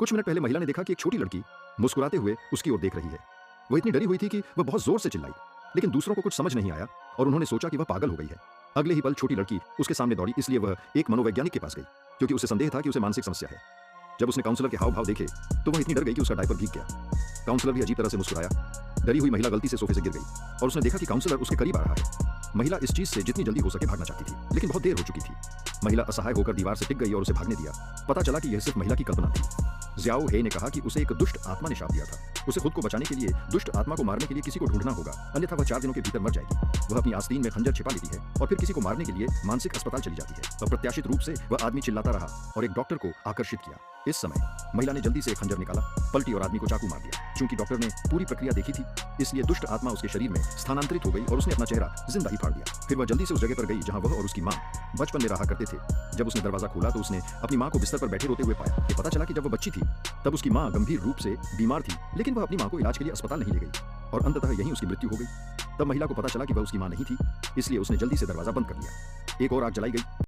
कुछ मिनट पहले महिला ने देखा कि एक छोटी लड़की मुस्कुराते हुए उसकी ओर देख रही है। वो इतनी डरी हुई थी कि वह बहुत जोर से चिल्लाई, लेकिन दूसरों को कुछ समझ नहीं आया और उन्होंने सोचा कि वह पागल हो गई है। अगले ही पल छोटी लड़की उसके सामने दौड़ी, इसलिए वह एक मनोवैज्ञानिक के पास गई, क्योंकि उसे संदेह था कि उसे मानसिक समस्या है। जब उसने काउंसलर के हाव भाव देखे तो वह इतनी डर गई कि उसका डायपर भीग गया। काउंसलर भी अजीब तरह से मुस्कुराया। डरी हुई महिला गलती से सोफे से गिर गई और उसने देखा कि काउंसलर उसके करीब आ रहा है। महिला इस चीज से जितनी जल्दी हो सके भागना चाहती थी, लेकिन बहुत देर हो चुकी थी। महिला असहाय होकर दीवार से टिक गई और उसे भागने दिया। पता चला कि यह सिर्फ महिला की कल्पना थी। ज़्याओ हे ने कहा कि उसे एक दुष्ट आत्मा ने श्राप दिया था। उसे खुद को बचाने के लिए दुष्ट आत्मा को मारने के लिए किसी को ढूंढना होगा, अन्यथा वह 4 दिनों के भीतर मर जाएगी। वह अपनी आस्तीन में खंजर छिपा लेती है और फिर किसी को मारने के लिए मानसिक अस्पताल चली जाती है। अप्रत्याशित रूप से वह आदमी चिल्लाता रहा और एक डॉक्टर को आकर्षित किया। इस समय महिला ने जल्दी से एक खंजर निकाला, पलटी और आदमी को चाकू मार दिया। चूंकि डॉक्टर ने पूरी प्रक्रिया देखी थी, इसलिए दुष्ट आत्मा उसके शरीर में स्थानांतरित हो गई और उसने अपना चेहरा जिंदा ही फाड़ दिया। फिर वह जल्दी से उस जगह पर गई जहां वह और उसकी मां बचपन में रहा करते थे। जब उसने दरवाजा खोला तो उसने अपनी मां को बिस्तर पर बैठे रोते हुए पाया। ये पता चला कि जब वह बच्ची थी तब उसकी मां गंभीर रूप से बीमार थी, लेकिन वह अपनी मां को इलाज के लिए अस्पताल नहीं ले गई और अंततः यहीं उसकी मृत्यु हो गई। तब महिला को पता चला कि वह उसकी मां नहीं थी, इसलिए उसने जल्दी से दरवाजा बंद कर लिया। एक और आग जलाई गई